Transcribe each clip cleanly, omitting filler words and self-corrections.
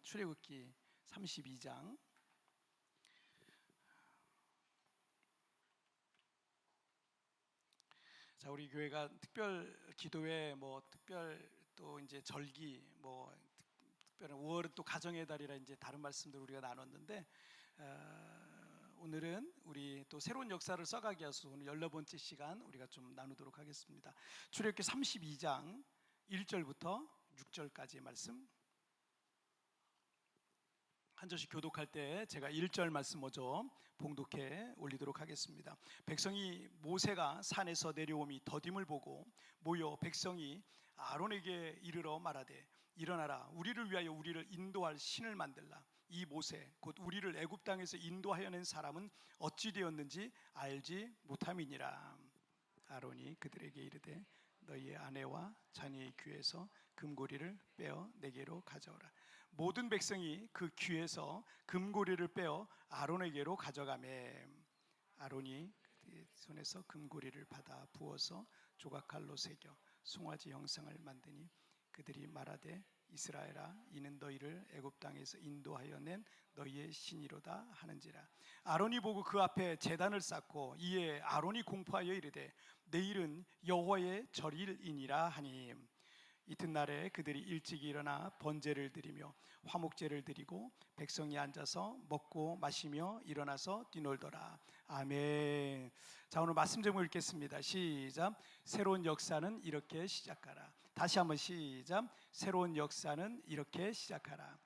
출애굽기 32장. 자, 우리 교회가 특별 기도회, 특별 또 이제 절기, 특별한 5월은 또 가정의 달이라 이제 다른 말씀들 우리가 나눴는데, 오늘은 우리 또 새로운 역사를 써가기 위해서 오늘 14번째 시간 우리가 좀 나누도록 하겠습니다. 출애굽기 32장 1절부터 6절까지의 말씀, 한 절씩 교독할 때 제가 1절 말씀 먼저 봉독해 올리도록 하겠습니다. 백성이 모세가 산에서 내려오미 더딤을 보고 모여 백성이 아론에게 이르러 말하되, 일어나라, 우리를 위하여 우리를 인도할 신을 만들라. 이 모세 곧 우리를 애굽 땅에서 인도하여 낸 사람은 어찌 되었는지 알지 못함이니라. 아론이 그들에게 이르되, 너희의 아내와 자녀의 귀에서 금고리를 빼어 내게로 가져오라. 모든 백성이 그 귀에서 금고리를 빼어 아론에게로 가져가매, 아론이 그의 손에서 금고리를 받아 부어서 조각칼로 새겨 송아지 형상을 만드니 그들이 말하되, 이스라엘아, 이는 너희를 애굽 땅에서 인도하여 낸 너희의 신이로다 하는지라. 아론이 보고 그 앞에 제단을 쌓고 이에 아론이 공포하여 이르되, 내일은 여호와의 절일이니라 하니, 이튿날에 그들이 일찍 일어나 번제를 드리며 화목제를 드리고 백성이 앉아서 먹고 마시며 일어나서 뛰놀더라. 아멘. 자, 오늘 말씀 제목 읽겠습니다. 시작. 새로운 역사는 이렇게 시작하라. 다시 한번 시작. 새로운 역사는 이렇게 시작하라.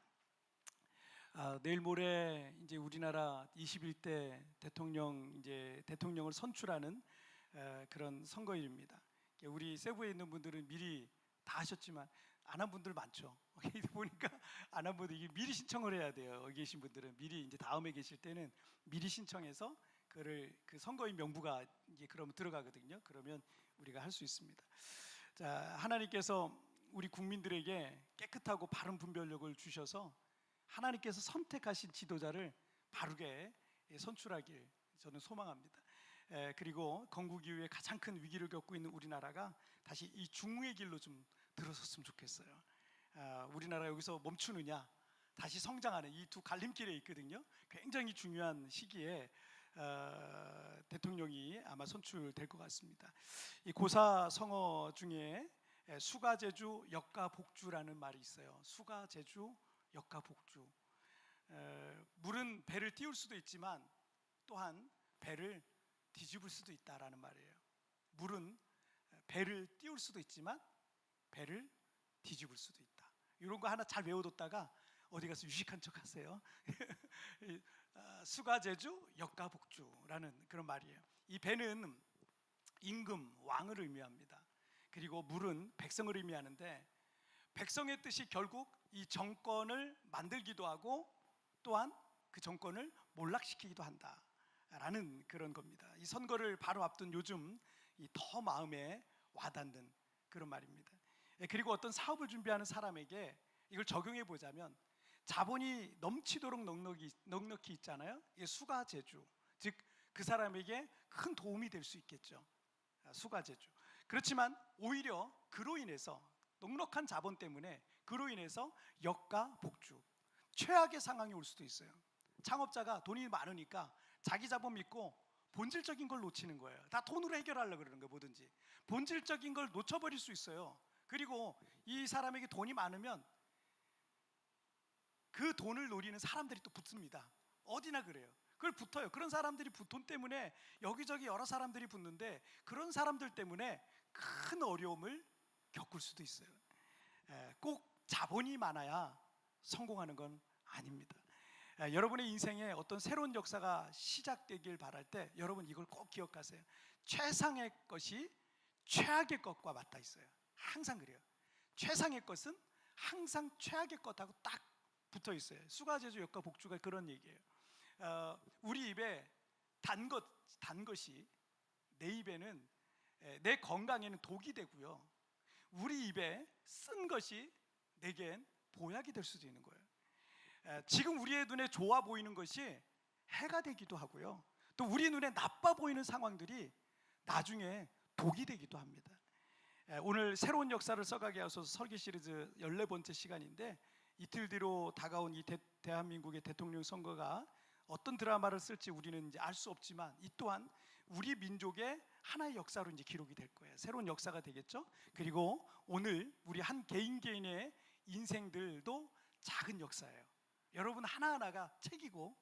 내일 모레 이제 우리나라 21대 대통령을 선출하는 그런 선거일입니다. 우리 세부에 있는 분들은 미리 다 하셨지만 안 한 분들 많죠. 보니까 안 한 분들 미리 신청을 해야 돼요. 여기 계신 분들은 미리, 이제 다음에 계실 때는 미리 신청해서 그 선거인 명부가 이제 그러면 들어가거든요. 그러면 우리가 할 수 있습니다. 자, 하나님께서 우리 국민들에게 깨끗하고 바른 분별력을 주셔서 하나님께서 선택하신 지도자를 바르게 선출하길 저는 소망합니다. 그리고 건국 이후에 가장 큰 위기를 겪고 있는 우리나라가 다시 이 중흥의 길로 좀 들어섰으면 좋겠어요. 우리나라 여기서 멈추느냐, 다시 성장하는 이 두 갈림길에 있거든요. 굉장히 중요한 시기에 대통령이 아마 선출될 것 같습니다. 이 고사성어 중에 수가제주 역가복주라는 말이 있어요. 수가제주 역가복주. 물은 배를 띄울 수도 있지만 또한 배를 뒤집을 수도 있다라는 말이에요. 물은 배를 띄울 수도 있지만 배를 뒤집을 수도 있다. 이런 거 하나 잘 외워뒀다가 어디 가서 유식한 척 하세요. 수가제주 역가복주라는 그런 말이에요. 이 배는 임금, 왕을 의미합니다. 그리고 물은 백성을 의미하는데, 백성의 뜻이 결국 이 정권을 만들기도 하고 또한 그 정권을 몰락시키기도 한다 라는 그런 겁니다. 이 선거를 바로 앞둔 요즘 더 마음에 와닿는 그런 말입니다. 그리고 어떤 사업을 준비하는 사람에게 이걸 적용해 보자면, 자본이 넘치도록 넉넉히 있잖아요. 이게 수가제주, 즉 그 사람에게 큰 도움이 될 수 있겠죠. 수가제주. 그렇지만 오히려 그로 인해서, 넉넉한 자본 때문에 그로 인해서 역가복주, 최악의 상황이 올 수도 있어요. 창업자가 돈이 많으니까 자기 자본 믿고 본질적인 걸 놓치는 거예요. 다 돈으로 해결하려고 그러는 거예요. 뭐든지 본질적인 걸 놓쳐버릴 수 있어요. 그리고 이 사람에게 돈이 많으면 그 돈을 노리는 사람들이 또 붙습니다. 어디나 그래요. 그걸 붙어요. 그런 사람들이 돈 때문에 여기저기 여러 사람들이 붙는데, 그런 사람들 때문에 큰 어려움을 겪을 수도 있어요. 꼭 자본이 많아야 성공하는 건 아닙니다. 여러분의 인생에 어떤 새로운 역사가 시작되길 바랄 때 여러분 이걸 꼭 기억하세요. 최상의 것이 최악의 것과 맞닿아 있어요. 항상 그래요. 최상의 것은 항상 최악의 것하고 딱 붙어 있어요. 수가제주 역가복주가 그런 얘기예요. 우리 입에 단 것이 내 입에는, 내 건강에는 독이 되고요, 우리 입에 쓴 것이 내겐 보약이 될 수도 있는 거예요. 지금 우리의 눈에 좋아 보이는 것이 해가 되기도 하고요, 또 우리 눈에 나빠 보이는 상황들이 나중에 독이 되기도 합니다. 오늘 새로운 역사를 써가게 하소서 설교 시리즈 14번째 시간인데, 이틀 뒤로 다가온 이 대한민국의 대통령 선거가 어떤 드라마를 쓸지 우리는 이제 알 수 없지만, 이 또한 우리 민족의 하나의 역사로 이제 기록이 될 거예요. 새로운 역사가 되겠죠. 그리고 오늘 우리 한 개인 개인의 인생들도 작은 역사예요. 여러분 하나하나가 책이고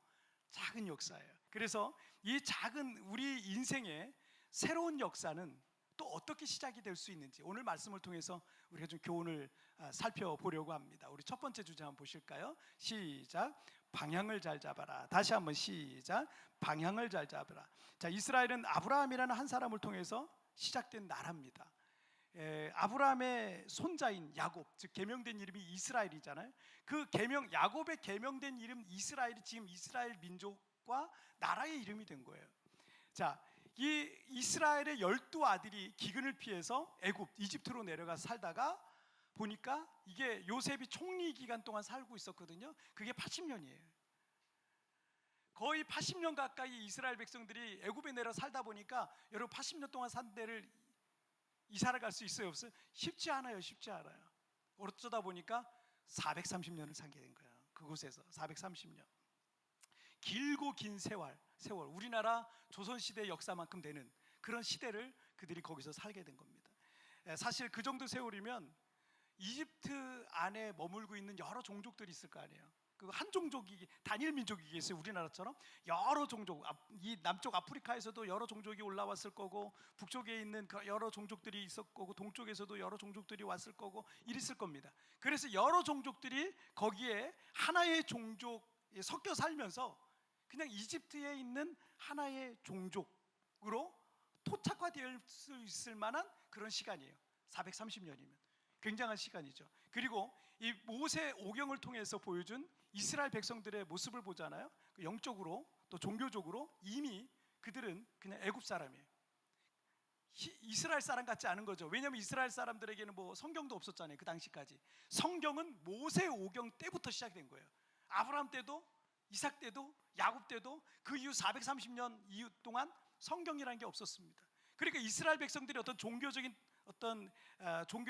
작은 역사예요. 그래서 이 작은 우리 인생의 새로운 역사는 또 어떻게 시작이 될 수 있는지 오늘 말씀을 통해서 우리가 좀 교훈을 살펴보려고 합니다. 우리 첫 번째 주제 한번 보실까요? 시작. 방향을 잘 잡아라. 다시 한번 시작. 방향을 잘 잡아라. 자, 이스라엘은 아브라함이라는 한 사람을 통해서 시작된 나라입니다. 아브라함의 손자인 야곱, 즉 계명된 이름이 이스라엘이잖아요. 그 야곱의 계명된 이름 이스라엘이 지금 이스라엘 민족과 나라의 이름이 된 거예요. 자, 이 이스라엘의 12아들이 기근을 피해서 이집트로 내려가 살다가 보니까 이게 요셉이 총리 기간 동안 살고 있었거든요. 그게 80년이에요. 거의 80년 가까이 이스라엘 백성들이 애굽에 내려 살다 보니까 여러분 80년 동안 산 데를 이사를 갈 수 있어요, 없어요? 쉽지 않아요. 쉽지 않아요. 어쩌다 보니까 430년을 살게 된 거예요. 그곳에서 430년. 길고 긴 세월, 우리나라 조선시대 역사만큼 되는 그런 시대를 그들이 거기서 살게 된 겁니다. 사실 그 정도 세월이면 이집트 안에 머물고 있는 여러 종족들이 있을 거 아니에요. 그 한 종족이 단일 민족이겠어요. 우리나라처럼 여러 종족, 이 남쪽 아프리카에서도 여러 종족이 올라왔을 거고, 북쪽에 있는 여러 종족들이 있었을 거고, 동쪽에서도 여러 종족들이 왔을 거고 이랬을 겁니다. 그래서 여러 종족들이 거기에 하나의 종족에 섞여 살면서 그냥 이집트에 있는 하나의 종족으로 토착화될 수 있을 만한 그런 시간이에요. 430년이면 굉장한 시간이죠. 그리고 이 모세 오경을 통해서 보여준 이스라엘 백성들의 모습을 보잖아요. 영적으로 또 종교적으로 이미 그들은 그냥 애굽 사람이에요. 이스라엘 사람 같지 않은 거죠. 왜냐하면 이스라엘 사람들에게는 뭐 성경도 없었잖아요. 그 당시까지. 성경은 모세 오경 때부터 시작된 거예요. 아브라함 때도, 이삭 때도, 야곱 때도, 그 이후 430년 이후 동안 성경이라는 게 없었습니다. 그러니까 이스라엘 백성들이 어떤 종교적인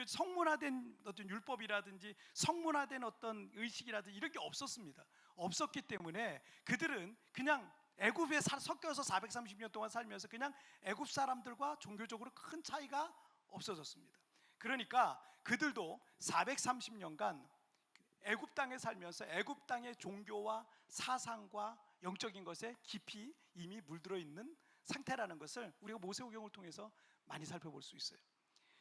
성문화된 어떤 율법이라든지 성문화된 어떤 의식이라든지 이런 게 없었습니다. 없었기 때문에 그들은 그냥 애굽에 섞여서 430년 동안 살면서 그냥 애굽 사람들과 종교적으로 큰 차이가 없어졌습니다. 그러니까 그들도 430년간 애굽 땅에 살면서 애굽 땅의 종교와 사상과 영적인 것에 깊이 이미 물들어 있는 상태라는 것을 우리가 모세오경을 통해서 많이 살펴볼 수 있어요.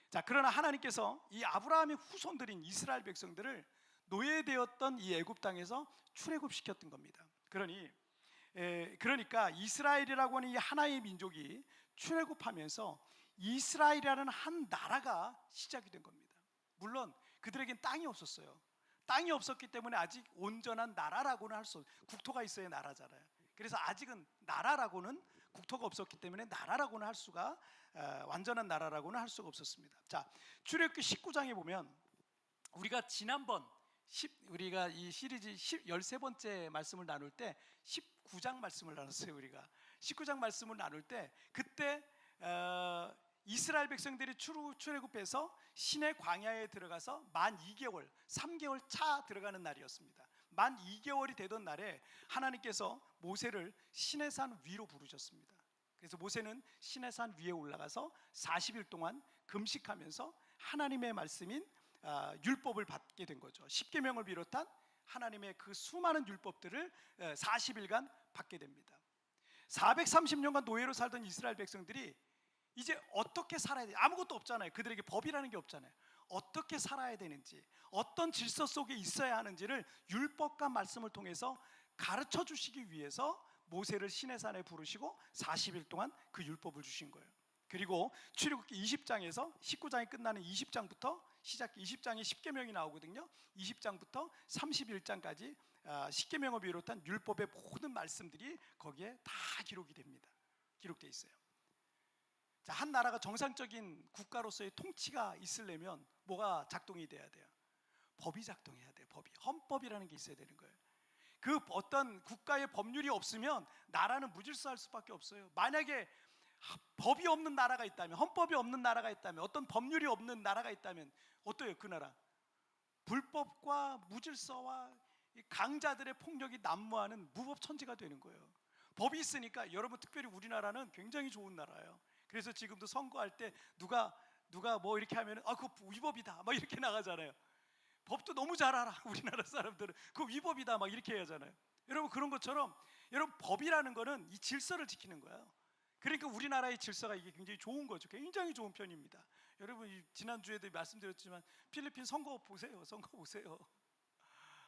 자, 그러나 하나님께서 이 아브라함의 후손들인 이스라엘 백성들을 노예되었던 이 애굽 땅에서 출애굽시켰던 겁니다. 그러니까 이스라엘이라고 하는 이 하나의 민족이 출애굽하면서 이스라엘이라는 한 나라가 시작이 된 겁니다. 물론 그들에겐 땅이 없었어요. 땅이 없었기 때문에 아직 온전한 나라라고는 할 수 없어요. 국토가 있어야 나라잖아요. 그래서 아직은 나라라고는, 국토가 없었기 때문에 나라라고는 할 수가, 완전한 나라라고는 할 수가 없었습니다. 자, 출애굽기 19장에 보면 우리가 지난번 우리가 이 시리즈 13번째 말씀을 나눌 때 19장 말씀을 나눴어요. 우리가 19장 말씀을 나눌 때 그때 이스라엘 백성들이 출애굽해서 시내 광야에 들어가서 만 2개월, 3개월 차 들어가는 날이었습니다. 만 2개월이 되던 날에 하나님께서 모세를 시내산 위로 부르셨습니다. 그래서 모세는 시내산 위에 올라가서 40일 동안 금식하면서 하나님의 말씀인 율법을 받게 된 거죠. 십계명을 비롯한 하나님의 그 수많은 율법들을 40일간 받게 됩니다. 430년간 노예로 살던 이스라엘 백성들이 이제 어떻게 살아야 돼? 아무것도 없잖아요. 그들에게 법이라는 게 없잖아요. 어떻게 살아야 되는지, 어떤 질서 속에 있어야 하는지를 율법과 말씀을 통해서 가르쳐 주시기 위해서 모세를 시내산에 부르시고 40일 동안 그 율법을 주신 거예요. 그리고 출애굽기 20장에서 19장이 끝나는 20장부터 20장에 십계명이 나오거든요. 20장부터 31장까지 십계명을 비롯한 율법의 모든 말씀들이 거기에 다 기록이 됩니다. 기록되어 있어요. 자, 한 나라가 정상적인 국가로서의 통치가 있으려면 뭐가 작동이 돼야 돼요? 법이 작동해야 돼요. 법이. 헌법이라는 게 있어야 되는 거예요. 그 어떤 국가의 법률이 없으면 나라는 무질서할 수밖에 없어요. 만약에 법이 없는 나라가 있다면, 헌법이 없는 나라가 있다면, 어떤 법률이 없는 나라가 있다면 어때요? 그 나라 불법과 무질서와 이 강자들의 폭력이 난무하는 무법천지가 되는 거예요. 법이 있으니까 여러분, 특별히 우리나라는 굉장히 좋은 나라예요. 그래서 지금도 선거할 때 누가 뭐 이렇게 하면은 그거 위법이다 막 이렇게 나가잖아요. 법도 너무 잘 알아. 우리나라 사람들은 그거 위법이다 막 이렇게 하잖아요. 여러분, 그런 것처럼 여러분, 법이라는 거는 이 질서를 지키는 거예요. 그러니까 우리나라의 질서가 이게 굉장히 좋은 거죠. 굉장히 좋은 편입니다. 여러분, 지난주에도 말씀드렸지만 필리핀 선거 보세요. 선거 보세요.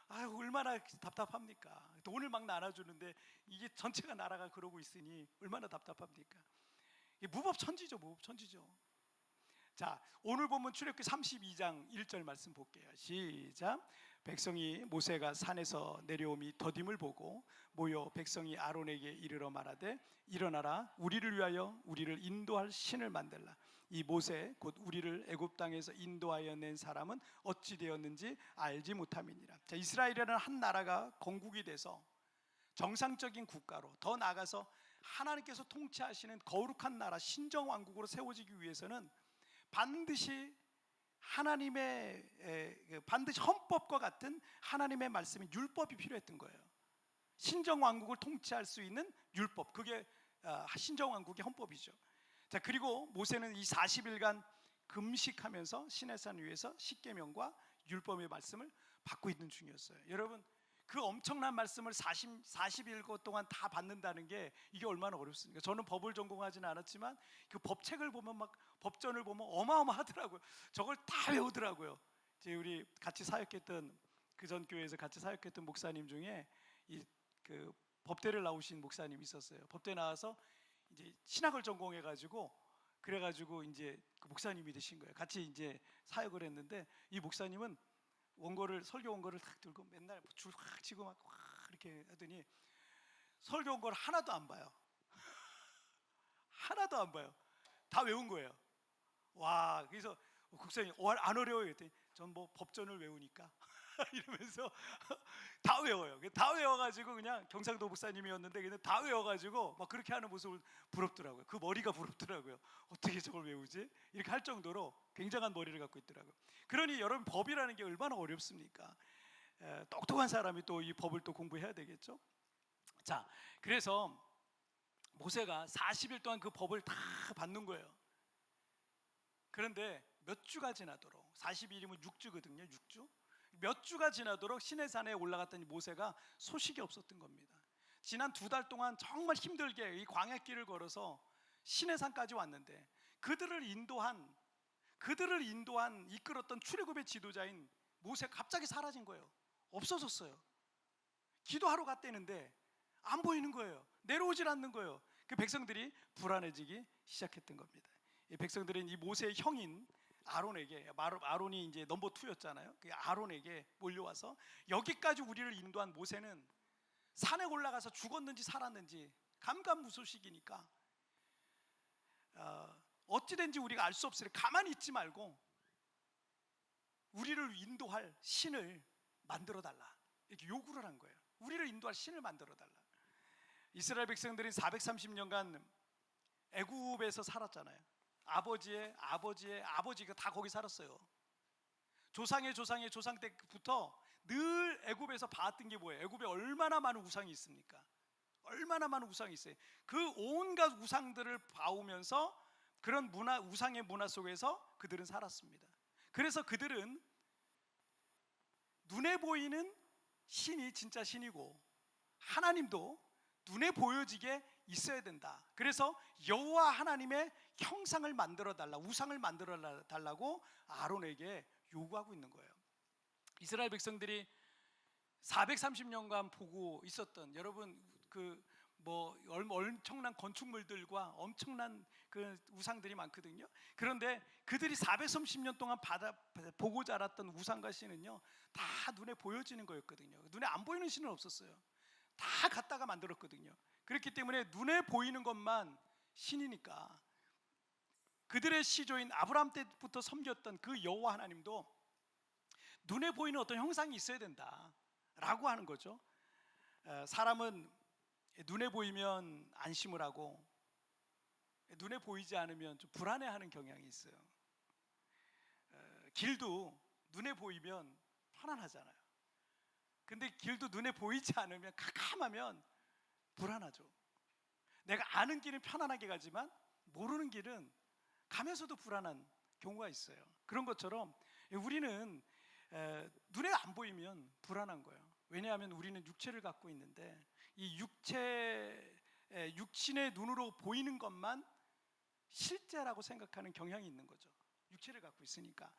아유, 얼마나 답답합니까? 돈을 막 나눠주는데 이게 전체가 나라가 그러고 있으니 얼마나 답답합니까? 이게 무법천지죠. 무법천지죠. 자, 오늘 본문 출애굽기 32장 1절 말씀 볼게요. 시작. 백성이 모세가 산에서 내려오미 더딤을 보고 모여 백성이 아론에게 이르러 말하되 일어나라, 우리를 위하여 우리를 인도할 신을 만들라. 이 모세 곧 우리를 애굽 땅에서 인도하여 낸 사람은 어찌 되었는지 알지 못함이니라. 자, 이스라엘이라는 한 나라가 건국이 돼서 정상적인 국가로, 더 나아가서 하나님께서 통치하시는 거룩한 나라 신정왕국으로 세워지기 위해서는 반드시 반드시 헌법과 같은 하나님의 말씀인 율법이 필요했던 거예요. 신정왕국을 통치할 수 있는 율법, 그게 신정왕국의 헌법이죠. 자, 그리고 모세는 이 40일간 금식하면서 시내산 위에서 십계명과 율법의 말씀을 받고 있는 중이었어요. 여러분, 그 엄청난 말씀을 40일 동안 다 받는다는 게 이게 얼마나 어렵습니까? 저는 법을 전공하지는 않았지만 그 법책을 보면, 막 법전을 보면 어마어마하더라고요. 저걸 다 외우더라고요. 이제 우리 같이 사역했던, 그 전 교회에서 같이 사역했던 목사님 중에 그 법대를 나오신 목사님이 있었어요. 법대 나와서 이제 신학을 전공해가지고, 그래가지고 이제 그 목사님이 되신 거예요. 같이 이제 사역을 했는데, 이 목사님은 설교 원고를 탁 들고 맨날 줄 확 치고 막 이렇게 하더니 설교 원고를 하나도 안 봐요. 하나도 안 봐요. 다 외운 거예요. 와, 그래서 국장님 안 어려워요 했더니 전 뭐 법전을 외우니까 이러면서 다 외워요. 다 외워가지고, 그냥 경상도 목사님이었는데 그냥 다 외워가지고 막 그렇게 하는 모습을 부럽더라고요. 그 머리가 부럽더라고요. 어떻게 저걸 외우지? 이렇게 할 정도로 굉장한 머리를 갖고 있더라고요. 그러니 여러분, 법이라는 게 얼마나 어렵습니까? 똑똑한 사람이 또 이 법을 또 공부해야 되겠죠. 자, 그래서 모세가 40일 동안 그 법을 다 받는 거예요. 그런데 몇 주가 지나도록, 40일이면 6주거든요. 6주? 몇 주가 지나도록 시내산에 올라갔더니 모세가 소식이 없었던 겁니다. 지난 2달 동안 정말 힘들게 이 광야길을 걸어서 시내산까지 왔는데 그들을 이끌었던 출애굽의 지도자인 모세가 갑자기 사라진 거예요. 없어졌어요. 기도하러 갔다는데 안 보이는 거예요. 내려오질 않는 거예요. 그 백성들이 불안해지기 시작했던 겁니다. 이 백성들은 이 모세의 형인 아론이 이제 넘버 2였잖아요. 그 아론에게 몰려와서, 여기까지 우리를 인도한 모세는 산에 올라가서 죽었는지 살았는지 감감무소식이니까 어찌된지 우리가 알 수 없으니 가만히 있지 말고 우리를 인도할 신을 만들어 달라, 이렇게 요구를 한 거예요. 우리를 인도할 신을 만들어 달라. 이스라엘 백성들이 430년간 애굽에서 살았잖아요. 아버지의 아버지가 다 거기 살았어요. 조상 때부터 늘 애굽에서 봐왔던 게 뭐예요? 애굽에 얼마나 많은 우상이 있습니까? 얼마나 많은 우상이 있어요. 그 온갖 우상들을 봐오면서 그런 우상의 문화 속에서 그들은 살았습니다. 그래서 그들은 눈에 보이는 신이 진짜 신이고 하나님도 눈에 보여지게 있어야 된다. 그래서 여호와 하나님의 형상을 만들어 달라, 우상을 만들어 달라고 아론에게 요구하고 있는 거예요. 이스라엘 백성들이 430년간 보고 있었던, 여러분, 엄청난 건축물들과 엄청난 그 우상들이 많거든요. 그런데 그들이 430년 동안 보고 자랐던 우상과 신은요, 다 눈에 보여지는 거였거든요. 눈에 안 보이는 신은 없었어요. 다 갖다가 만들었거든요. 그렇기 때문에 눈에 보이는 것만 신이니까 그들의 시조인 아브라함 때부터 섬겼던 그 여호와 하나님도 눈에 보이는 어떤 형상이 있어야 된다라고 하는 거죠. 사람은 눈에 보이면 안심을 하고 눈에 보이지 않으면 좀 불안해하는 경향이 있어요. 길도 눈에 보이면 편안하잖아요. 근데 길도 눈에 보이지 않으면, 캄캄하면 불안하죠. 내가 아는 길은 편안하게 가지만 모르는 길은 가면서도 불안한 경우가 있어요. 그런 것처럼 우리는 눈에 안 보이면 불안한 거예요. 왜냐하면 우리는 육체를 갖고 있는데 이 육신의 눈으로 보이는 것만 실제라고 생각하는 경향이 있는 거죠. 육체를 갖고 있으니까.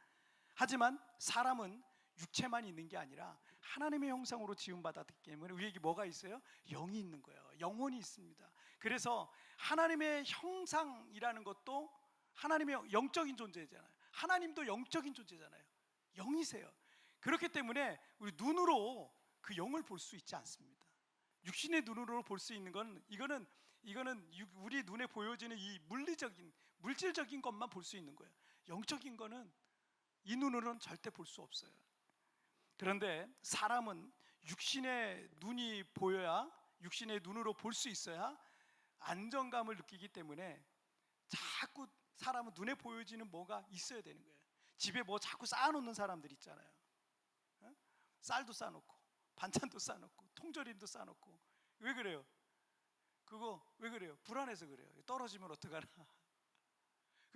하지만 사람은 육체만 있는 게 아니라 하나님의 형상으로 지음받았기 때문에 우리에게 뭐가 있어요? 영이 있는 거예요. 영혼이 있습니다. 그래서 하나님의 형상이라는 것도 하나님의 영적인 존재잖아요. 하나님도 영적인 존재잖아요. 영이세요. 그렇기 때문에 우리 눈으로 그 영을 볼 수 있지 않습니다. 육신의 눈으로 볼 수 있는 건 이거는 우리 눈에 보여지는 이 물질적인 것만 볼 수 있는 거예요. 영적인 거는 이 눈으로는 절대 볼 수 없어요. 그런데 사람은 육신의 눈이 보여야, 육신의 눈으로 볼 수 있어야 안정감을 느끼기 때문에 자꾸 사람은 눈에 보여지는 뭐가 있어야 되는 거예요. 집에 뭐 자꾸 쌓아놓는 사람들 있잖아요. 쌀도 쌓아놓고 반찬도 쌓아놓고 통조림도 쌓아놓고. 왜 그래요? 그거 왜 그래요? 불안해서 그래요. 떨어지면 어떡하나.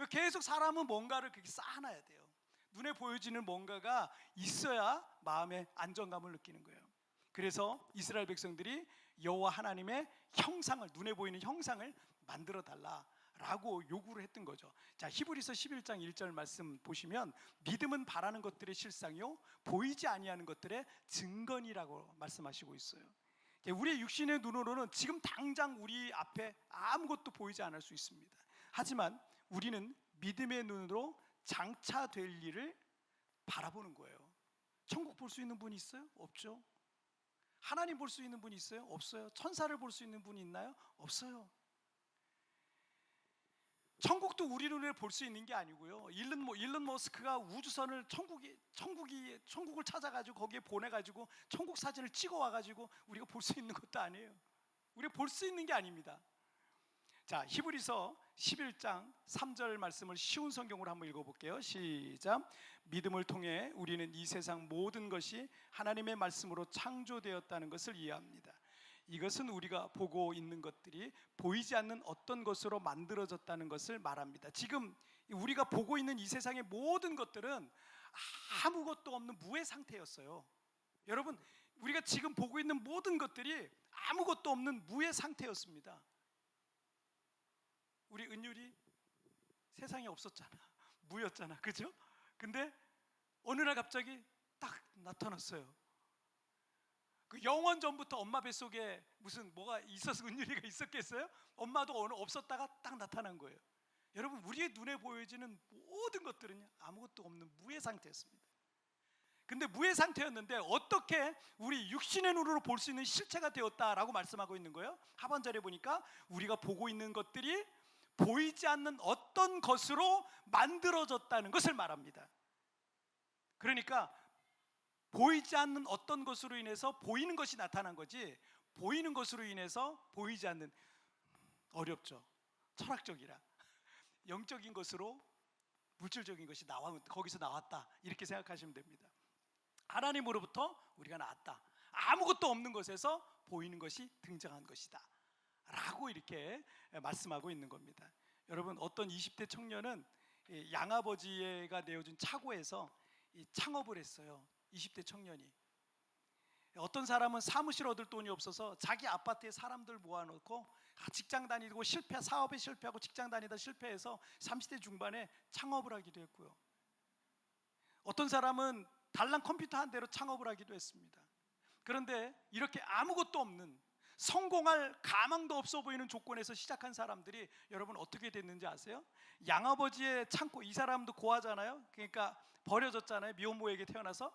계속 사람은 뭔가를 그렇게 쌓아놔야 돼요. 눈에 보여지는 뭔가가 있어야 마음의 안정감을 느끼는 거예요. 그래서 이스라엘 백성들이 여호와 하나님의 형상을, 눈에 보이는 형상을 만들어 달라라고 요구를 했던 거죠. 자, 히브리서 11장 1절 말씀 보시면 믿음은 바라는 것들의 실상이요 보이지 아니하는 것들의 증거니라고 말씀하시고 있어요. 우리의 육신의 눈으로는 지금 당장 우리 앞에 아무것도 보이지 않을 수 있습니다. 하지만 우리는 믿음의 눈으로 장차 될 일을 바라보는 거예요. 천국 볼 수 있는 분이 있어요? 없죠. 하나님 볼 수 있는 분이 있어요? 없어요. 천사를 볼 수 있는 분이 있나요? 없어요. 천국도 우리 눈에 볼 수 있는 게 아니고요. 일론 머스크가 우주선을 천국을 찾아가지고 거기에 보내가지고 천국 사진을 찍어와가지고 우리가 볼 수 있는 것도 아니에요. 우리가 볼 수 있는 게 아닙니다. 자, 히브리서 11장 3절 말씀을 쉬운 성경으로 한번 읽어볼게요. 시작. 믿음을 통해 우리는 이 세상 모든 것이 하나님의 말씀으로 창조되었다는 것을 이해합니다. 이것은 우리가 보고 있는 것들이 보이지 않는 어떤 것으로 만들어졌다는 것을 말합니다. 지금 우리가 보고 있는 이 세상의 모든 것들은 아무것도 없는 무의 상태였어요. 여러분, 우리가 지금 보고 있는 모든 것들이 아무것도 없는 무의 상태였습니다. 우리 은율이 세상에 없었잖아. 무였잖아. 그죠? 근데 어느 날 갑자기 딱 나타났어요. 그 영원 전부터 엄마 뱃속에 무슨 뭐가 있어서 은율이가 있었겠어요? 엄마도 없었다가 딱 나타난 거예요. 여러분, 우리의 눈에 보여지는 모든 것들은 아무것도 없는 무의 상태였습니다. 근데 무의 상태였는데 어떻게 우리 육신의 눈으로 볼 수 있는 실체가 되었다라고 말씀하고 있는 거예요? 하반절에 보니까 우리가 보고 있는 것들이 보이지 않는 어떤 것으로 만들어졌다는 것을 말합니다. 그러니까 보이지 않는 어떤 것으로 인해서 보이는 것이 나타난 거지, 보이는 것으로 인해서 보이지 않는, 어렵죠. 철학적이라 영적인 것으로 물질적인 것이 거기서 나왔다, 이렇게 생각하시면 됩니다. 하나님으로부터 우리가 나왔다. 아무것도 없는 것에서 보이는 것이 등장한 것이다 라고 이렇게 말씀하고 있는 겁니다. 여러분, 어떤 20대 청년은 양아버지가 내어준 차고에서 창업을 했어요. 20대 청년이. 어떤 사람은 사무실 얻을 돈이 없어서 자기 아파트에 사람들 모아놓고 직장 다니고 사업에 실패하고 직장 다니다 실패해서 30대 중반에 창업을 하기도 했고요. 어떤 사람은 달랑 컴퓨터 한 대로 창업을 하기도 했습니다. 그런데 이렇게 아무것도 없는, 성공할 가망도 없어 보이는 조건에서 시작한 사람들이 여러분 어떻게 됐는지 아세요? 양아버지의 창고, 이 사람도 고아잖아요. 그러니까 버려졌잖아요. 미혼모에게 태어나서.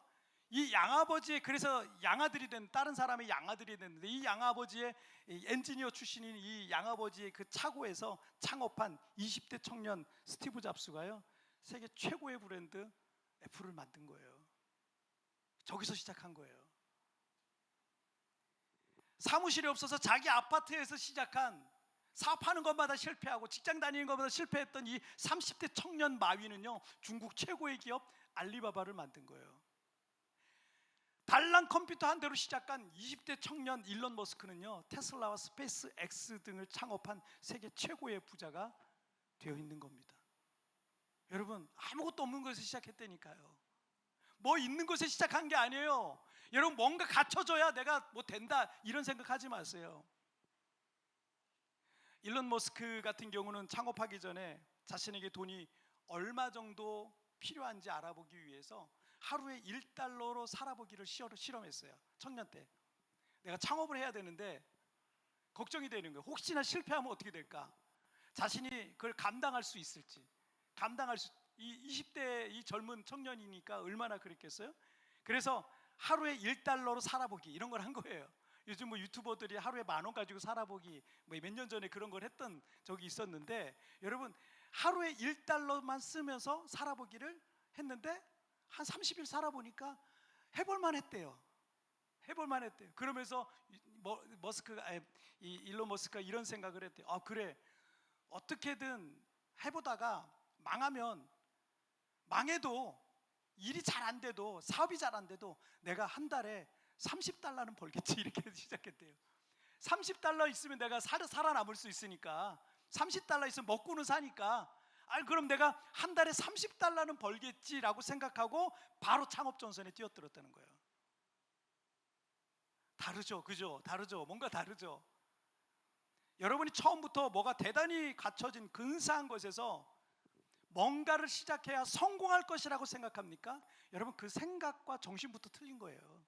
이 양아버지의, 그래서 양아들이 된, 다른 사람의 양아들이 됐는데, 이 양아버지의 엔지니어 출신인 이 양아버지의 그 차고에서 창업한 20대 청년 스티브 잡스가요, 세계 최고의 브랜드 애플을 만든 거예요. 저기서 시작한 거예요. 사무실이 없어서 자기 아파트에서 시작한, 사업하는 것마다 실패하고 직장 다니는 것마다 실패했던 이 30대 청년 마위는요, 중국 최고의 기업 알리바바를 만든 거예요. 단랑 컴퓨터 한 대로 시작한 20대 청년 일론 머스크는요, 테슬라와 스페이스 X 등을 창업한 세계 최고의 부자가 되어 있는 겁니다. 여러분, 아무것도 없는 곳에서 시작했다니까요. 뭐 있는 곳에 시작한 게 아니에요. 여러분, 뭔가 갖춰져야 내가 뭐 된다 이런 생각하지 마세요. 일론 머스크 같은 경우는 창업하기 전에 자신에게 돈이 얼마 정도 필요한지 알아보기 위해서 하루에 1달러로 살아보기를 실험했어요. 청년 때. 내가 창업을 해야 되는데 걱정이 되는 거예요. 혹시나 실패하면 어떻게 될까? 자신이 그걸 감당할 수 있을지. 이 20대 이 젊은 청년이니까 얼마나 그랬겠어요? 그래서 하루에 1달러로 살아보기 이런 걸 한 거예요. 요즘 뭐 유튜버들이 하루에 10,000원 가지고 살아보기 뭐 몇 년 전에 그런 걸 했던 적이 있었는데, 여러분, 하루에 1달러만 쓰면서 살아보기를 했는데 한 30일 살아보니까 해볼만 했대요. 그러면서 일론 머스크가 이런 생각을 했대요. 아, 그래, 어떻게든 해보다가 망해도 일이 잘 안 돼도, 사업이 잘 안 돼도 내가 한 달에 30달러는 벌겠지, 이렇게 시작했대요. 30달러 있으면 내가 살아남을 수 있으니까, 30달러 있으면 먹고는 사니까, 그럼 내가 한 달에 30달러는 벌겠지라고 생각하고 바로 창업 전선에 뛰어들었다는 거예요. 다르죠, 그죠? 다르죠. 뭔가 다르죠. 여러분이 처음부터 뭐가 대단히 갖춰진 근사한 것에서 뭔가를 시작해야 성공할 것이라고 생각합니까? 여러분, 그 생각과 정신부터 틀린 거예요.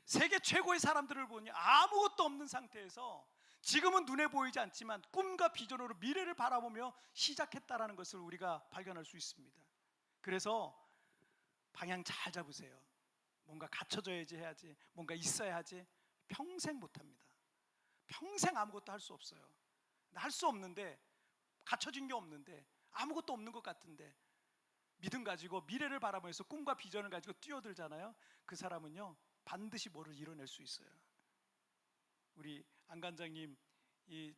세계 최고의 사람들을 보니 아무것도 없는 상태에서 지금은 눈에 보이지 않지만 꿈과 비전으로 미래를 바라보며 시작했다라는 것을 우리가 발견할 수 있습니다. 그래서 방향 잘 잡으세요. 뭔가 갖춰져야지 해야지, 뭔가 있어야 하지, 평생 못합니다. 평생 아무것도 할 수 없어요. 할 수 없는데, 갖춰진 게 없는데, 아무것도 없는 것 같은데 믿음 가지고 미래를 바라보면서 꿈과 비전을 가지고 뛰어들잖아요. 그 사람은요, 반드시 뭐를 이뤄낼 수 있어요. 우리 안 관장님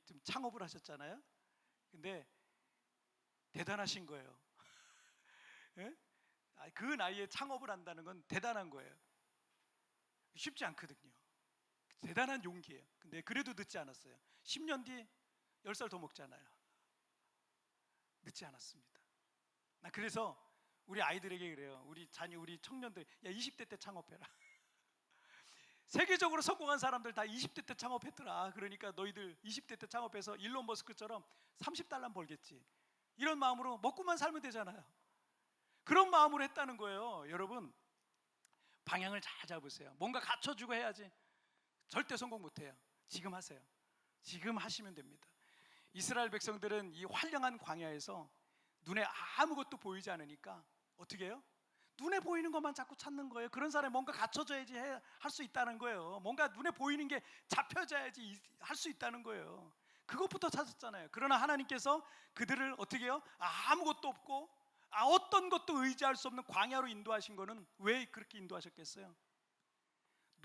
좀 창업을 하셨잖아요. 근데 대단하신 거예요. 예? 그 나이에 창업을 한다는 건 대단한 거예요. 쉽지 않거든요. 대단한 용기예요. 근데 그래도 늦지 않았어요. 10년 뒤 10살 더 먹잖아요. 늦지 않았습니다. 나 그래서 우리 아이들에게 그래요. 우리 청년들, 야, 20대 때 창업해라. 세계적으로 성공한 사람들 다 20대 때 창업했더라. 그러니까 너희들 20대 때 창업해서 일론 머스크처럼 30달러 벌겠지, 이런 마음으로 먹고만 살면 되잖아요. 그런 마음으로 했다는 거예요. 여러분, 방향을 잘 잡으세요. 뭔가 갖춰주고 해야지 절대 성공 못해요. 지금 하세요. 지금 하시면 됩니다. 이스라엘 백성들은 이 환령한 광야에서 눈에 아무것도 보이지 않으니까 어떻게 해요? 눈에 보이는 것만 자꾸 찾는 거예요. 그런 사람이 뭔가 갖춰져야지 할 수 있다는 거예요. 뭔가 눈에 보이는 게 잡혀져야지 할 수 있다는 거예요. 그것부터 찾았잖아요. 그러나 하나님께서 그들을 어떻게 해요? 아무것도 없고 어떤 것도 의지할 수 없는 광야로 인도하신 거는 왜 그렇게 인도하셨겠어요?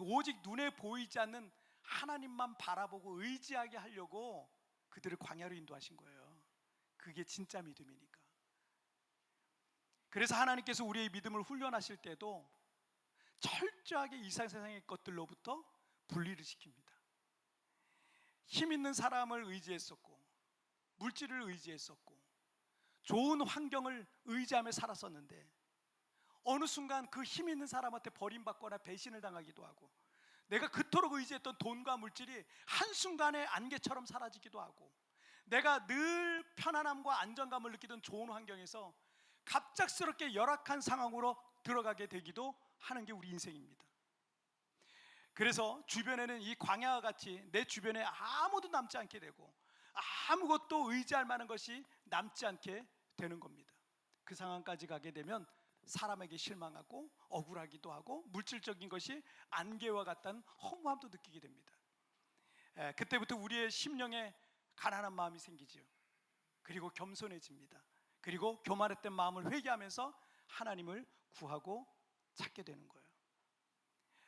오직 눈에 보이지 않는 하나님만 바라보고 의지하게 하려고 그들을 광야로 인도하신 거예요. 그게 진짜 믿음이니까. 그래서 하나님께서 우리의 믿음을 훈련하실 때도 철저하게 이 세상의 것들로부터 분리를 시킵니다. 힘 있는 사람을 의지했었고, 물질을 의지했었고, 좋은 환경을 의지하며 살았었는데 어느 순간 그 힘 있는 사람한테 버림받거나 배신을 당하기도 하고, 내가 그토록 의지했던 돈과 물질이 한순간에 안개처럼 사라지기도 하고, 내가 늘 편안함과 안정감을 느끼던 좋은 환경에서 갑작스럽게 열악한 상황으로 들어가게 되기도 하는 게 우리 인생입니다. 그래서 주변에는 이 광야와 같이 내 주변에 아무도 남지 않게 되고 아무것도 의지할 만한 것이 남지 않게 되는 겁니다. 그 상황까지 가게 되면 사람에게 실망하고 억울하기도 하고 물질적인 것이 안개와 같다는 허무함도 느끼게 됩니다. 그때부터 우리의 심령에 가난한 마음이 생기죠. 그리고 겸손해집니다. 그리고 교만했던 마음을 회개하면서 하나님을 구하고 찾게 되는 거예요.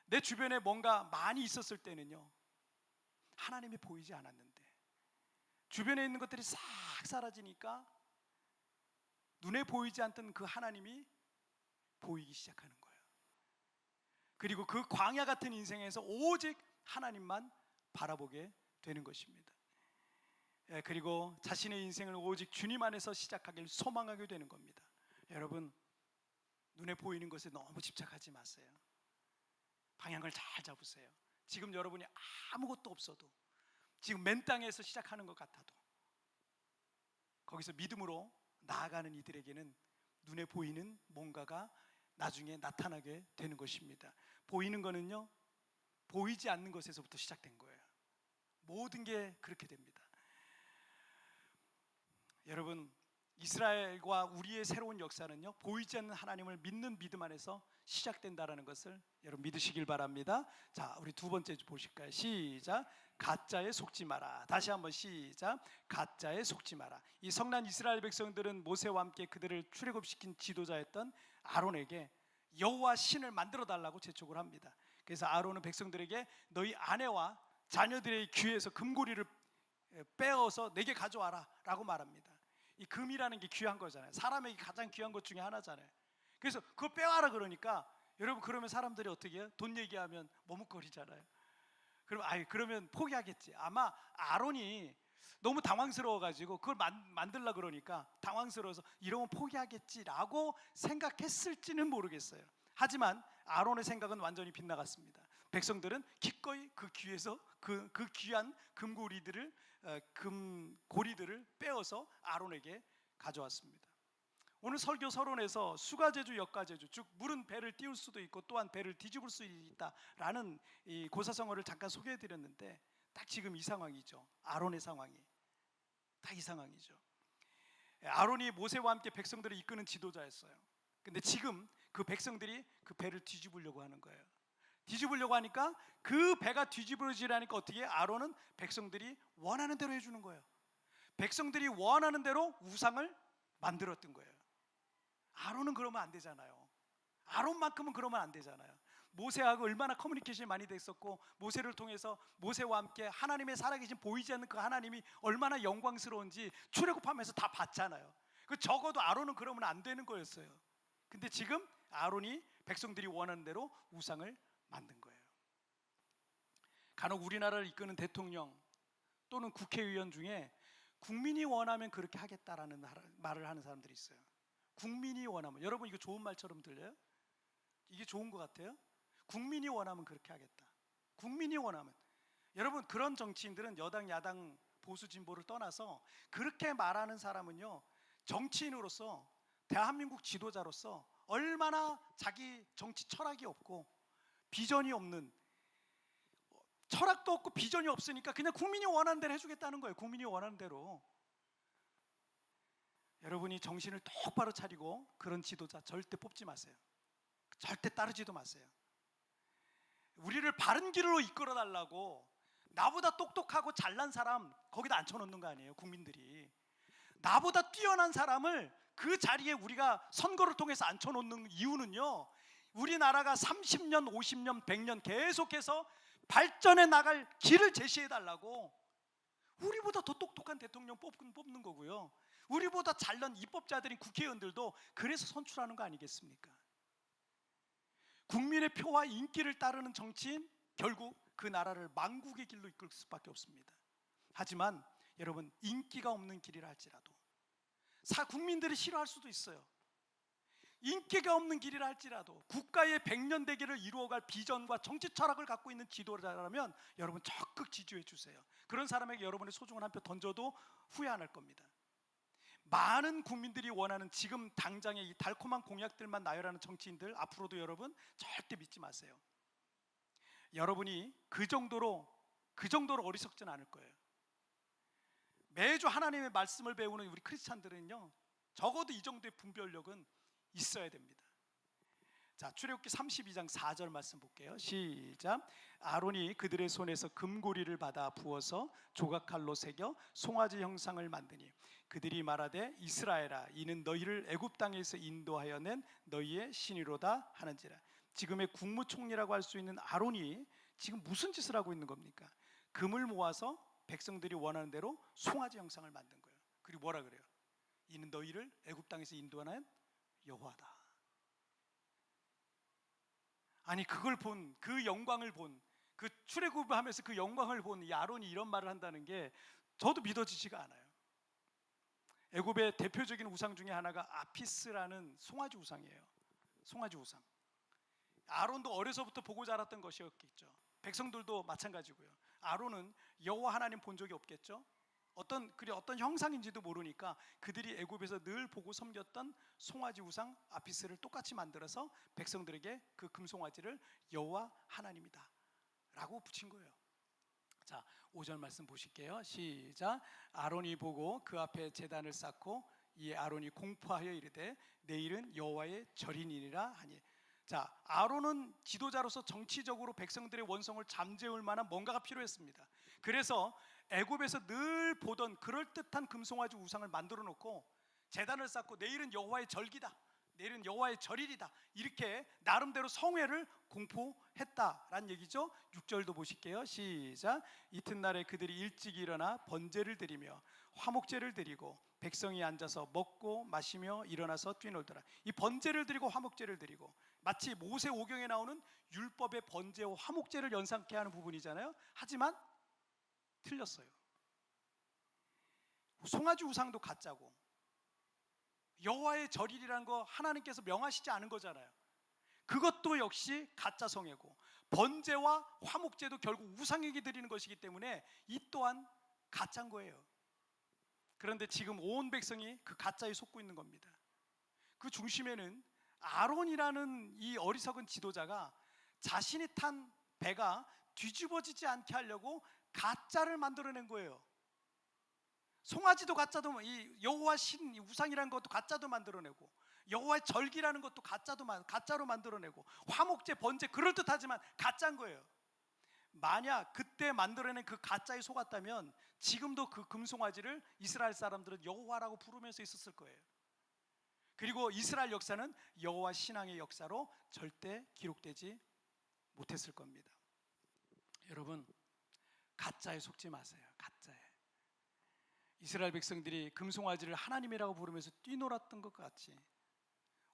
내 주변에 뭔가 많이 있었을 때는요, 하나님이 보이지 않았는데 주변에 있는 것들이 싹 사라지니까 눈에 보이지 않던 그 하나님이 보이기 시작하는 거예요. 그리고 그 광야 같은 인생에서 오직 하나님만 바라보게 되는 것입니다. 그리고 자신의 인생을 오직 주님 안에서 시작하길 소망하게 되는 겁니다. 여러분, 눈에 보이는 것에 너무 집착하지 마세요. 방향을 잘 잡으세요. 지금 여러분이 아무것도 없어도, 지금 맨 땅에서 시작하는 것 같아도 거기서 믿음으로 나아가는 이들에게는 눈에 보이는 뭔가가 나중에 나타나게 되는 것입니다. 보이는 거는요, 보이지 않는 것에서부터 시작된 거예요. 모든 게 그렇게 됩니다. 여러분, 이스라엘과 우리의 새로운 역사는요, 보이지 않는 하나님을 믿는 믿음 안에서 시작된다라는 것을 여러분 믿으시길 바랍니다. 자, 우리 두 번째 보실까요? 시작. 가짜에 속지 마라. 다시 한번 시작. 가짜에 속지 마라. 이 성난 이스라엘 백성들은 모세와 함께 그들을 출애굽시킨 지도자였던 아론에게 여호와 신을 만들어 달라고 재촉을 합니다. 그래서 아론은 백성들에게 너희 아내와 자녀들의 귀에서 금고리를 빼어서 내게 가져와라 라고 말합니다. 이 금이라는 게 귀한 거잖아요. 사람에게 가장 귀한 것 중에 하나잖아요. 그래서 그거 빼와라 그러니까, 여러분, 그러면 사람들이 어떻게 해요? 돈 얘기하면 머뭇거리잖아요. 그러면 포기하겠지. 아마 아론이 너무 당황스러워가지고 그걸 만들라 그러니까 당황스러워서 이러면 포기하겠지라고 생각했을지는 모르겠어요. 하지만 아론의 생각은 완전히 빗나갔습니다. 백성들은 기꺼이 그 귀에서 그 귀한 금고리들을 빼어서 아론에게 가져왔습니다. 오늘 설교 서론에서 수가제주, 역가제주, 즉 물은 배를 띄울 수도 있고 또한 배를 뒤집을 수 있다라는 이 고사성어를 잠깐 소개해드렸는데, 딱 지금 이 상황이죠. 아론의 상황이 딱 이 상황이죠. 아론이 모세와 함께 백성들을 이끄는 지도자였어요. 근데 지금 그 백성들이 그 배를 뒤집으려고 하는 거예요. 뒤집으려고 하니까 그 배가 뒤집어지라니까 어떻게 해요? 아론은 백성들이 원하는 대로 해주는 거예요. 백성들이 원하는 대로 우상을 만들었던 거예요. 아론은 그러면 안 되잖아요. 아론만큼은 그러면 안 되잖아요. 모세하고 얼마나 커뮤니케이션이 많이 됐었고, 모세를 통해서 모세와 함께 하나님의 살아계신 보이지 않는 그 하나님이 얼마나 영광스러운지 출애굽하면서 다 봤잖아요. 적어도 아론은 그러면 안 되는 거였어요. 근데 지금 아론이 백성들이 원하는 대로 우상을 만든 거예요. 간혹 우리나라를 이끄는 대통령 또는 국회의원 중에 국민이 원하면 그렇게 하겠다라는 말을 하는 사람들이 있어요. 국민이 원하면, 여러분 이거 좋은 말처럼 들려요? 이게 좋은 것 같아요? 국민이 원하면 그렇게 하겠다. 국민이 원하면. 여러분, 그런 정치인들은 여당, 야당, 보수, 진보를 떠나서 그렇게 말하는 사람은요, 정치인으로서, 대한민국 지도자로서 얼마나 자기 정치 철학이 없고 비전이 없는, 철학도 없고 비전이 없으니까 그냥 국민이 원하는 대로 해주겠다는 거예요. 국민이 원하는 대로. 여러분이 정신을 똑바로 차리고 그런 지도자 절대 뽑지 마세요. 절대 따르지도 마세요. 우리를 바른 길로 이끌어 달라고 나보다 똑똑하고 잘난 사람 거기다 앉혀놓는 거 아니에요. 국민들이 나보다 뛰어난 사람을 그 자리에 우리가 선거를 통해서 앉혀놓는 이유는요, 우리나라가 30년, 50년, 100년 계속해서 발전해 나갈 길을 제시해 달라고 우리보다 더 똑똑한 대통령 뽑는 거고요, 우리보다 잘난 입법자들인 국회의원들도 그래서 선출하는 거 아니겠습니까? 국민의 표와 인기를 따르는 정치인, 결국 그 나라를 망국의 길로 이끌 수밖에 없습니다. 하지만 여러분, 인기가 없는 길이라 할지라도, 국민들이 싫어할 수도 있어요. 인기가 없는 길이라 할지라도 국가의 100년 대계를 이루어갈 비전과 정치 철학을 갖고 있는 지도자라면 여러분 적극 지지해 주세요. 그런 사람에게 여러분의 소중한 한 표 던져도 후회 안 할 겁니다. 많은 국민들이 원하는 지금 당장의 이 달콤한 공약들만 나열하는 정치인들, 앞으로도 여러분 절대 믿지 마세요. 여러분이 그 정도로 어리석지는 않을 거예요. 매주 하나님의 말씀을 배우는 우리 크리스찬들은요, 적어도 이 정도의 분별력은 있어야 됩니다. 자, 출애굽기 32장 4절 말씀 볼게요. 시작. 아론이 그들의 손에서 금고리를 받아 부어서 조각칼로 새겨 송아지 형상을 만드니 그들이 말하되 이스라엘아, 이는 너희를 애굽 땅에서 인도하여 낸 너희의 신이로다 하는지라. 지금의 국무총리라고 할 수 있는 아론이 지금 무슨 짓을 하고 있는 겁니까? 금을 모아서 백성들이 원하는 대로 송아지 형상을 만든 거예요. 그리고 뭐라 그래요? 이는 너희를 애굽 땅에서 인도하는 여호와다. 아니 그걸 본, 그 영광을 본, 그 출애굽하면서 그 영광을 본 이 아론이 이런 말을 한다는 게 저도 믿어지지가 않아요. 애굽의 대표적인 우상 중에 하나가 아피스라는 송아지 우상이에요. 송아지 우상. 아론도 어려서부터 보고 자랐던 것이었겠죠. 백성들도 마찬가지고요. 아론은 여호와 하나님 본 적이 없겠죠. 어떤 형상인지도 모르니까 그들이 애굽에서 늘 보고 섬겼던 송아지 우상 아피스를 똑같이 만들어서 백성들에게 그 금송아지를 여호와 하나님이다 라고 붙인 거예요. 자, 5절 말씀 보실게요. 시작. 아론이 보고 그 앞에 제단을 쌓고 이 아론이 공포하여 이르되 내일은 여호와의 절이니라 하니. 자, 아론은 지도자로서 정치적으로 백성들의 원성을 잠재울 만한 뭔가가 필요했습니다. 그래서 애굽에서 늘 보던 그럴듯한 금송아지 우상을 만들어 놓고 제단을 쌓고 내일은 여호와의 절기다, 내일은 여호와의 절일이다, 이렇게 나름대로 성회를 공포했다라는 얘기죠. 6절도 보실게요. 시작. 이튿날에 그들이 일찍 일어나 번제를 드리며 화목제를 드리고 백성이 앉아서 먹고 마시며 일어나서 뛰놀더라. 이 번제를 드리고 화목제를 드리고 마치 모세 오경에 나오는 율법의 번제와 화목제를 연상케 하는 부분이잖아요. 하지만 틀렸어요. 송아지 우상도 가짜고 여호와의 절일이라는 거 하나님께서 명하시지 않은 거잖아요. 그것도 역시 가짜 성회고 번제와 화목제도 결국 우상에게 드리는 것이기 때문에 이 또한 가짜인 거예요. 그런데 지금 온 백성이 그 가짜에 속고 있는 겁니다. 그 중심에는 아론이라는 이 어리석은 지도자가 자신이 탄 배가 뒤집어지지 않게 하려고 가짜를 만들어낸 거예요. 송아지도 가짜도, 이 여호와 신 우상이라는 것도 가짜도 만들어내고 여호와의 절기라는 것도 가짜로 만들어내고 화목제, 번제 그럴듯하지만 가짜인 거예요. 만약 그때 만들어낸 그 가짜에 속았다면 지금도 그 금송아지를 이스라엘 사람들은 여호와라고 부르면서 있었을 거예요. 그리고 이스라엘 역사는 여호와 신앙의 역사로 절대 기록되지 못했을 겁니다. 여러분, 가짜에 속지 마세요. 가짜에. 이스라엘 백성들이 금송아지를 하나님이라고 부르면서 뛰놀았던 것 같이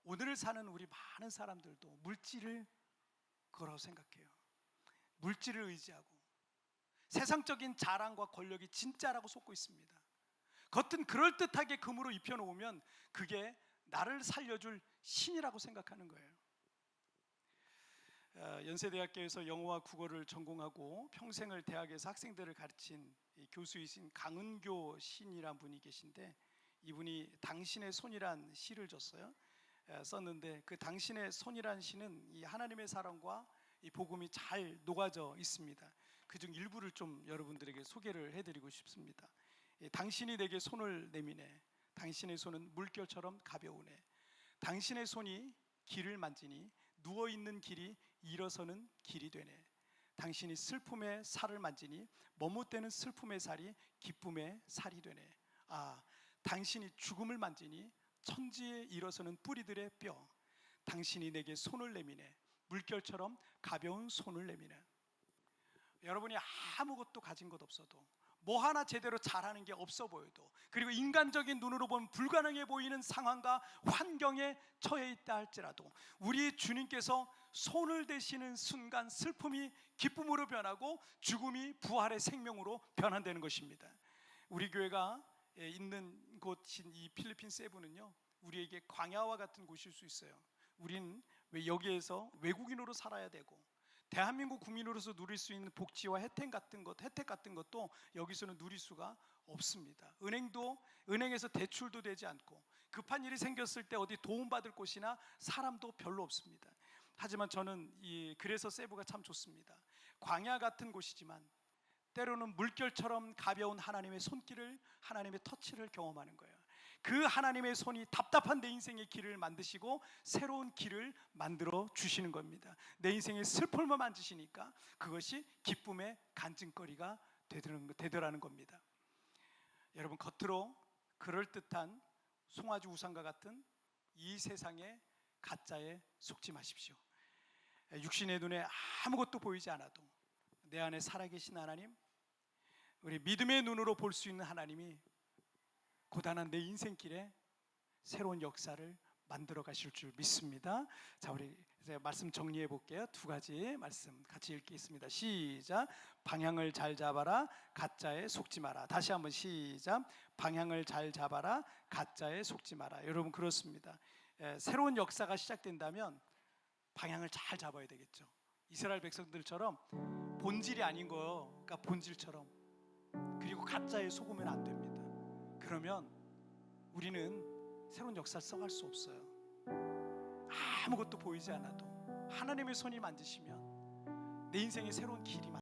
오늘을 사는 우리 많은 사람들도 물질을 그거라고 생각해요. 물질을 의지하고 세상적인 자랑과 권력이 진짜라고 속고 있습니다. 겉은 그럴듯하게 금으로 입혀놓으면 그게 나를 살려줄 신이라고 생각하는 거예요. 연세대학교에서 영어와 국어를 전공하고 평생을 대학에서 학생들을 가르친 교수이신 강은교 시인이란 분이 계신데 이분이 당신의 손이란 시를 썼는데 그 당신의 손이란 시는 이 하나님의 사랑과 이 복음이 잘 녹아져 있습니다. 그중 일부를 좀 여러분들에게 소개를 해드리고 싶습니다. 당신이 내게 손을 내미네 당신의 손은 물결처럼 가벼우네 당신의 손이 길을 만지니 누워있는 길이 일어서는 길이 되네 당신이 슬픔의 살을 만지니 머뭇대는 슬픔의 살이 기쁨의 살이 되네 당신이 죽음을 만지니 천지에 일어서는 뿌리들의 뼈 당신이 내게 손을 내미네 물결처럼 가벼운 손을 내미네. 여러분이 아무것도 가진 것 없어도 뭐 하나 제대로 잘하는 게 없어 보여도 그리고 인간적인 눈으로 보면 불가능해 보이는 상황과 환경에 처해 있다 할지라도 우리 주님께서 손을 대시는 순간 슬픔이 기쁨으로 변하고 죽음이 부활의 생명으로 변환되는 것입니다. 우리 교회가 있는 곳인 이 필리핀 세부는요 우리에게 광야와 같은 곳일 수 있어요. 우리는 왜 여기에서 외국인으로 살아야 되고 대한민국 국민으로서 누릴 수 있는 복지와 혜택 같은 것도 여기서는 누릴 수가 없습니다. 은행에서 대출도 되지 않고 급한 일이 생겼을 때 어디 도움받을 곳이나 사람도 별로 없습니다. 하지만 저는 그래서 세부가 참 좋습니다. 광야 같은 곳이지만 때로는 물결처럼 가벼운 하나님의 손길을, 하나님의 터치를 경험하는 거예요. 그 하나님의 손이 답답한 내 인생의 길을 만드시고 새로운 길을 만들어 주시는 겁니다. 내 인생의 슬픔을 만지시니까 그것이 기쁨의 간증거리가 되더라는 겁니다. 여러분, 겉으로 그럴듯한 송아지 우상과 같은 이 세상의 가짜에 속지 마십시오. 육신의 눈에 아무것도 보이지 않아도 내 안에 살아계신 하나님, 우리 믿음의 눈으로 볼 수 있는 하나님이 고단한 내 인생길에 새로운 역사를 만들어 가실 줄 믿습니다. 자, 우리 이제 말씀 정리해 볼게요. 두 가지 말씀 같이 읽겠습니다. 시작. 방향을 잘 잡아라. 가짜에 속지 마라. 다시 한번 시작. 방향을 잘 잡아라. 가짜에 속지 마라. 여러분 그렇습니다. 새로운 역사가 시작된다면 방향을 잘 잡아야 되겠죠. 이스라엘 백성들처럼 본질이 아닌 거가 본질처럼, 그리고 가짜에 속으면 안 됩니다. 그러면 우리는 새로운 역사를 써갈 수 없어요. 아무것도 보이지 않아도 하나님의 손이 만지시면 내 인생에 새로운 길이